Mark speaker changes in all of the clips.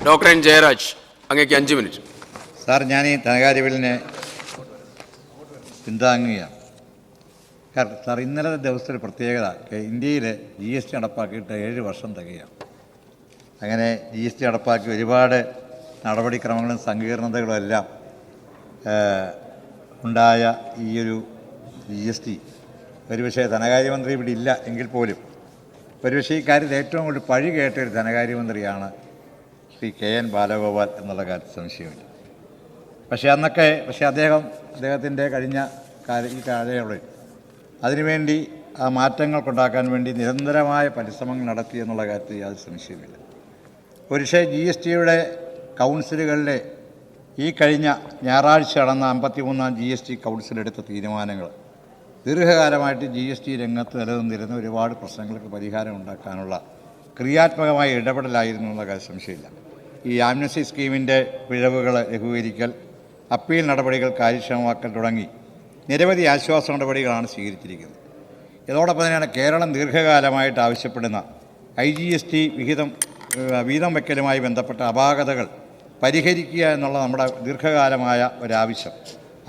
Speaker 1: Doctor N Jayaraj, അങ്ങേക്ക് 5 minute.
Speaker 2: Sir, ഞാൻ ഈ ധനകാര്യ ബില്ലിനെ പിന്താങ്ങുകയാണ്. കാരണം സാർ, ഇന്നലത്തെ ദിവസത്തിൽ പ്രത്യേകത ഇന്ത്യയിൽ GST നടപ്പാക്കിയിട്ട് 7 വർഷം തികയാണ്. അങ്ങനെ GST നടപ്പാക്കി ഒരുപാട് നടപടിക്രമങ്ങളും സങ്കീർണതകളും എല്ലാം ഉണ്ടായ ഈയൊരു GST ഒരുപക്ഷെ ധനകാര്യമന്ത്രി ഇവിടെ ഇല്ല എങ്കിൽ പോലും ഒരുപക്ഷെ ഈ കാര്യത്തിൽ ഏറ്റവും കൂടുതൽ പഴി കേട്ടൊരു ധനകാര്യമന്ത്രിയാണ് ശ്രീ KN ബാലഗോപാൽ എന്നുള്ള കാര്യത്തിൽ സംശയമില്ല. പക്ഷേ അദ്ദേഹത്തിൻ്റെ കഴിഞ്ഞ ഈ കാലയളവിൽ അതിനുവേണ്ടി ആ മാറ്റങ്ങൾക്കുണ്ടാക്കാൻ വേണ്ടി നിരന്തരമായ പരിശ്രമങ്ങൾ നടത്തി എന്നുള്ള കാര്യത്തിൽ യാതൊരു സംശയമില്ല. ഒരുപക്ഷെ GSTയുടെ കൗൺസിലുകളിലെ ഈ കഴിഞ്ഞ ഞായറാഴ്ച നടന്ന 53ാം GST കൗൺസിലെടുത്ത തീരുമാനങ്ങൾ ദീർഘകാലമായിട്ട് GST രംഗത്ത് നിലനിന്നിരുന്ന ഒരുപാട് പ്രശ്നങ്ങൾക്ക് പരിഹാരം ഉണ്ടാക്കാനുള്ള ക്രിയാത്മകമായ ഇടപെടലായിരുന്നു എന്നുള്ള കാര്യം സംശയമില്ല. ഈ ആംനസ്റ്റി സ്കീമിൻ്റെ പിഴവുകൾ ലഘൂകരിക്കൽ, അപ്പീൽ നടപടികൾ കാര്യക്ഷമമാക്കൽ തുടങ്ങി നിരവധി ആശ്വാസ നടപടികളാണ് സ്വീകരിച്ചിരിക്കുന്നത്. ഇതോടൊപ്പം തന്നെയാണ് കേരളം ദീർഘകാലമായിട്ട് ആവശ്യപ്പെടുന്ന IGST വീതം വയ്ക്കലുമായി ബന്ധപ്പെട്ട അപാകതകൾ പരിഹരിക്കുക എന്നുള്ള നമ്മുടെ ദീർഘകാലമായ ഒരാവശ്യം.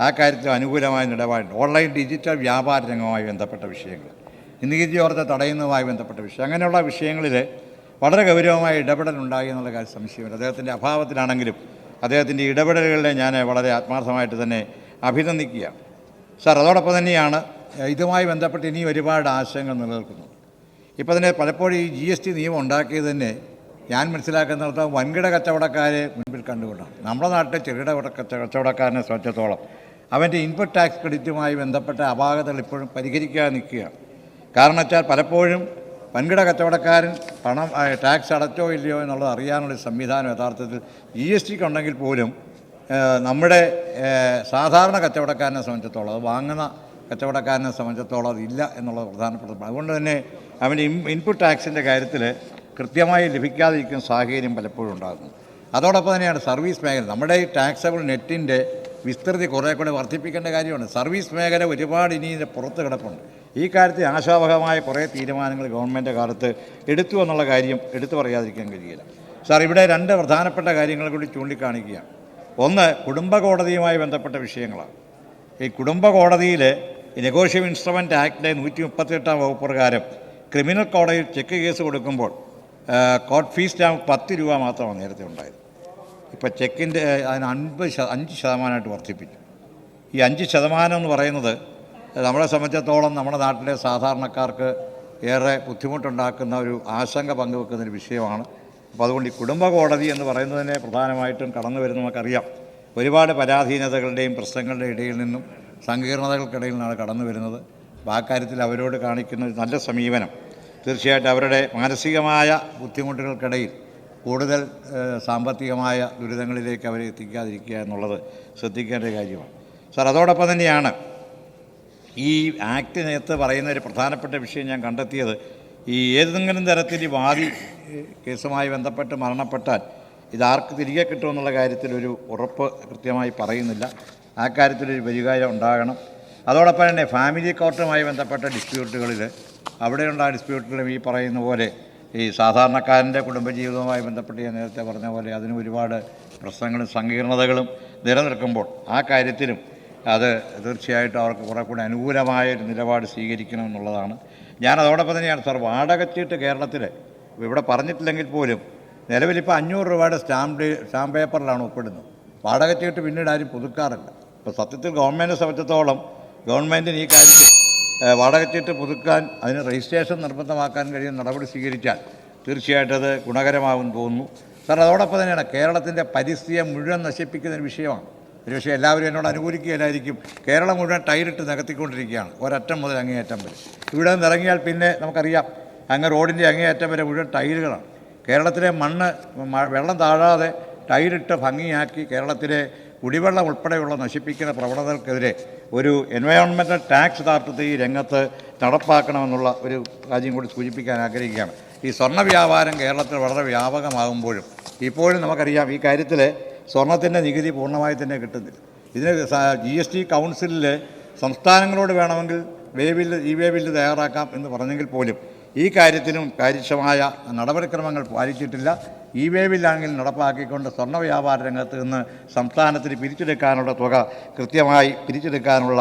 Speaker 2: ആ കാര്യത്തിൽ അനുകൂലമായ നിലപാടുണ്ട്. ഓൺലൈൻ ഡിജിറ്റൽ വ്യാപാര രംഗവുമായി ബന്ധപ്പെട്ട വിഷയങ്ങൾ, നികുതിയോർത്ത തടയുന്നതുമായി ബന്ധപ്പെട്ട വിഷയം, അങ്ങനെയുള്ള വിഷയങ്ങളിൽ വളരെ ഗൗരവമായ ഇടപെടലുണ്ടായി എന്നുള്ള കാര്യം സംശയമില്ല. അദ്ദേഹത്തിൻ്റെ അഭാവത്തിലാണെങ്കിലും അദ്ദേഹത്തിൻ്റെ ഇടപെടലുകളെ ഞാൻ വളരെ ആത്മാർത്ഥമായിട്ട് തന്നെ അഭിനന്ദിക്കുകയാണ്. സാർ, അതോടൊപ്പം തന്നെയാണ് ഇതുമായി ബന്ധപ്പെട്ട് ഇനിയും ഒരുപാട് ആശയങ്ങൾ നിലനിൽക്കുന്നു. ഇപ്പോൾ തന്നെ പലപ്പോഴും ഈ GST നിയമം ഉണ്ടാക്കിയത് തന്നെ ഞാൻ മനസ്സിലാക്കുന്നിടത്തോളം വൻകിട കച്ചവടക്കാരെ മുൻപിൽ കണ്ടുകൊണ്ടാണ്. നമ്മുടെ നാട്ടിലെ ചെറുകിട കച്ചവടക്കാരനെ സംബന്ധിച്ചിടത്തോളം അവൻ്റെ ഇൻപുട്ട് ടാക്സ് ക്രെഡിറ്റുമായി ബന്ധപ്പെട്ട അപാകതകൾ ഇപ്പോഴും പരിഹരിക്കാതെ നിൽക്കുകയാണ്. കാരണം വെച്ചാൽ പലപ്പോഴും വൻകിട കച്ചവടക്കാരൻ ടാക്സ് അടച്ചോ ഇല്ലയോ എന്നുള്ളത് അറിയാനുള്ളൊരു സംവിധാനം യഥാർത്ഥത്തിൽ GSTക്ക് ഉണ്ടെങ്കിൽ പോലും നമ്മുടെ സാധാരണ കച്ചവടക്കാരനെ സംബന്ധിച്ചിടത്തോളം, അത് വാങ്ങുന്ന കച്ചവടക്കാരനെ സംബന്ധിച്ചിടത്തോളം അതില്ല എന്നുള്ളത് പ്രധാനപ്പെട്ട. അതുകൊണ്ട് തന്നെ അവൻ്റെ ഇൻപുട്ട് ടാക്സിൻ്റെ കാര്യത്തിൽ കൃത്യമായി ലഭിക്കാതിരിക്കുന്ന സാഹചര്യം പലപ്പോഴും ഉണ്ടാകുന്നു. അതോടൊപ്പം തന്നെയാണ് സർവീസ് മേഖല. നമ്മുടെ ഈ ടാക്സബിൾ നെറ്റിൻ്റെ വിസ്തൃതി കുറേ കൂടെ വർദ്ധിപ്പിക്കേണ്ട കാര്യമാണ്. സർവീസ് മേഖല ഒരുപാട് ഇനി ഇതിൻ്റെ പുറത്ത് കിടപ്പുണ്ട്. ഈ കാര്യത്തിൽ ആശാവഹമായ കുറേ തീരുമാനങ്ങൾ ഗവൺമെൻറ് കാലത്ത് എടുത്തു എന്നുള്ള കാര്യം എടുത്തു പറയാതിരിക്കാൻ കഴിയില്ല. സാർ, ഇവിടെ 2 പ്രധാനപ്പെട്ട കാര്യങ്ങൾ കൂടി ചൂണ്ടിക്കാണിക്കുകയാണ്. ഒന്ന്, കുടുംബ കോടതിയുമായി ബന്ധപ്പെട്ട വിഷയങ്ങളാണ്. ഈ കുടുംബ കോടതിയിൽ നെഗോഷ്യബിൾ ഇൻസ്ട്രുമെൻറ്റ് ആക്ടിലെ 138 വകുപ്പ് പ്രകാരം ക്രിമിനൽ കോടതിയിൽ ചെക്ക് കേസ് കൊടുക്കുമ്പോൾ കോർട്ട് ഫീസ് സ്റ്റാമ്പ് 10 രൂപ മാത്രമാണ് നേരത്തെ ഉണ്ടായത്. ഇപ്പോൾ ചെക്കിൻ്റെ അതിന് 5% വർദ്ധിപ്പിച്ചു. ഈ 5% എന്ന് പറയുന്നത് നമ്മളെ സംബന്ധിച്ചിടത്തോളം നമ്മുടെ നാട്ടിലെ സാധാരണക്കാർക്ക് ഏറെ ബുദ്ധിമുട്ടുണ്ടാക്കുന്ന ഒരു ആശങ്ക പങ്കുവെക്കുന്നൊരു വിഷയമാണ്. അപ്പോൾ അതുകൊണ്ട് ഈ കുടുംബ കോടതി എന്ന് പറയുന്നതിനെ പ്രധാനമായിട്ടും കടന്നു വരുന്ന നമുക്കറിയാം. ഒരുപാട് പരാധീനതകളുടെയും പ്രശ്നങ്ങളുടെയും ഇടയിൽ നിന്നും സങ്കീർണതകൾക്കിടയിൽ നിന്നാണ് കടന്നു വരുന്നത്. അപ്പോൾ ആ കാര്യത്തിൽ അവരോട് കാണിക്കുന്ന ഒരു നല്ല സമീപനം തീർച്ചയായിട്ടും അവരുടെ മാനസികമായ ബുദ്ധിമുട്ടുകൾക്കിടയിൽ കൂടുതൽ സാമ്പത്തികമായ ദുരിതങ്ങളിലേക്ക് അവരെ എത്തിക്കാതിരിക്കുക എന്നുള്ളത് ശ്രദ്ധിക്കേണ്ട കാര്യമാണ്. സാർ, അതോടൊപ്പം തന്നെയാണ് ഈ ആക്ടിനകത്ത് പറയുന്ന ഒരു പ്രധാനപ്പെട്ട വിഷയം ഞാൻ കണ്ടെത്തിയത്, ഈ ഏതെങ്കിലും തരത്തിൽ വാദി കേസുമായി ബന്ധപ്പെട്ട് മരണപ്പെട്ടാൽ ഇതാർക്ക് തിരികെ കിട്ടുമെന്നുള്ള കാര്യത്തിലൊരു ഉറപ്പ് കൃത്യമായി പറയുന്നില്ല. ആ കാര്യത്തിലൊരു പരിഹാരം ഉണ്ടാകണം. അതോടൊപ്പം തന്നെ ഫാമിലി കോർട്ടുമായി ബന്ധപ്പെട്ട ഡിസ്പ്യൂട്ടുകളിൽ അവിടെയുള്ള ഡിസ്പ്യൂട്ടുകളും ഈ പറയുന്ന പോലെ ഈ സാധാരണക്കാരൻ്റെ കുടുംബജീവിതവുമായി ബന്ധപ്പെട്ട് ഞാൻ നേരത്തെ പറഞ്ഞ പോലെ അതിന് ഒരുപാട് പ്രശ്നങ്ങളും സങ്കീർണതകളും നിലനിൽക്കുമ്പോൾ ആ കാര്യത്തിലും അത് തീർച്ചയായിട്ടും അവർക്ക് കുറേ കൂടി അനുകൂലമായൊരു നിലപാട് സ്വീകരിക്കണം എന്നുള്ളതാണ്. ഞാൻ അതോടൊപ്പം തന്നെയാണ് സാർ, വാടകച്ചീട്ട് കേരളത്തിൽ ഇവിടെ പറഞ്ഞിട്ടില്ലെങ്കിൽ പോലും നിലവിലിപ്പോൾ 500 രൂപയുടെ സ്റ്റാമ്പ് പേപ്പറിലാണ് ഒപ്പിടുന്നത്. വാടകച്ചീട്ട് പിന്നീട് ആരും പുതുക്കാറില്ല. ഇപ്പോൾ സത്യത്തിൽ ഗവൺമെൻറ്റിനെ സംബന്ധിച്ചിടത്തോളം ഗവൺമെൻറ്റിന് ഈ കാര്യത്തിൽ വാടകച്ചീട്ട് പുതുക്കാൻ അതിന് രജിസ്ട്രേഷൻ നിർബന്ധമാക്കാൻ കഴിയുന്ന നടപടി സ്വീകരിച്ചാൽ തീർച്ചയായിട്ടും അത് ഗുണകരമാകുമെന്ന് തോന്നുന്നു. സാർ, അതോടൊപ്പം തന്നെയാണ് കേരളത്തിൻ്റെ പരിസ്ഥിതിയെ മുഴുവൻ നശിപ്പിക്കുന്ന ഒരു വിഷയമാണ്. ഒരു പക്ഷേ എല്ലാവരും എന്നോട് അനുകൂലിക്കുകയില്ലായിരിക്കും. കേരളം മുഴുവൻ ടൈലിട്ട് നികത്തിക്കൊണ്ടിരിക്കുകയാണ്, ഒരറ്റം മുതൽ അങ്ങേയറ്റം വരെ. ഇവിടെ നിന്ന് ഇറങ്ങിയാൽ പിന്നെ നമുക്കറിയാം അങ്ങ് റോഡിൻ്റെ അങ്ങേയറ്റം വരെ മുഴുവൻ ടൈലുകളാണ്. കേരളത്തിലെ മണ്ണ് വെള്ളം താഴാതെ ടൈലിട്ട് ഭംഗിയാക്കി കേരളത്തിലെ കുടിവെള്ളം ഉൾപ്പെടെയുള്ള നശിപ്പിക്കുന്ന പ്രവണതകൾക്കെതിരെ ഒരു എൻവയോൺമെൻറ്റൽ ടാക്സ് യഥാർത്ഥത്തിൽ ഈ രംഗത്ത് നടപ്പാക്കണമെന്നുള്ള ഒരു കാര്യം കൂടി സൂചിപ്പിക്കാൻ ആഗ്രഹിക്കുകയാണ്. ഈ സ്വർണ്ണ വ്യാപാരം കേരളത്തിൽ വളരെ വ്യാപകമാകുമ്പോഴും ഇപ്പോഴും നമുക്കറിയാം ഈ കാര്യത്തിൽ സ്വർണ്ണത്തിൻ്റെ നികുതി പൂർണ്ണമായി തന്നെ കിട്ടുന്നില്ല. ഇതിന് GST കൗൺസിലിൽ സംസ്ഥാനങ്ങളോട് വേണമെങ്കിൽ വേ ബില്ല് തയ്യാറാക്കാം എന്ന് പറഞ്ഞെങ്കിൽ പോലും ഈ കാര്യത്തിനും കാര്യക്ഷമമായ നടപടിക്രമങ്ങൾ പാലിച്ചിട്ടില്ല. ഇ വേ ബില്ലാണെങ്കിൽ നടപ്പാക്കിക്കൊണ്ട് സ്വർണ്ണ വ്യാപാര രംഗത്ത് നിന്ന് സംസ്ഥാനത്തിന് പിരിച്ചെടുക്കാനുള്ള തുക കൃത്യമായി പിരിച്ചെടുക്കാനുള്ള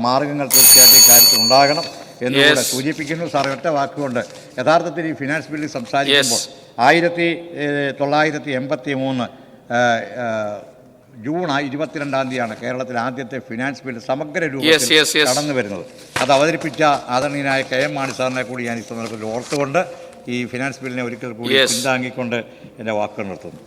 Speaker 2: മാർഗങ്ങൾ തീർച്ചയായിട്ടും ഇക്കാര്യത്തിൽ ഉണ്ടാകണം എന്നുകൂടെ സൂചിപ്പിക്കുന്നു. സാർ ഒറ്റ വാക്കുകൊണ്ട് യഥാർത്ഥത്തിൽ ഈ ഫിനാൻസ് ബില്ലിൽ സംസാരിക്കുമ്പോൾ 1983 ജൂൺ 22-ാം തീയതിയാണ് കേരളത്തിൽ ആദ്യത്തെ ഫിനാൻസ് ബിൽ സമഗ്ര രൂപത്തിൽ കടന്നു വരുന്നത്. അത് അവതരിപ്പിച്ച ആദരണീയനായ KM മാണി സാറിനെ കൂടി ഞാൻ ഈ സന്ദർഭത്തിൽ ഓർത്തുകൊണ്ട് ഈ ഫിനാൻസ് ബില്ലിനെ ഒരിക്കൽ കൂടി പിന്താങ്ങിക്കൊണ്ട് എൻ്റെ വാക്കുകൾ നിർത്തുന്നു.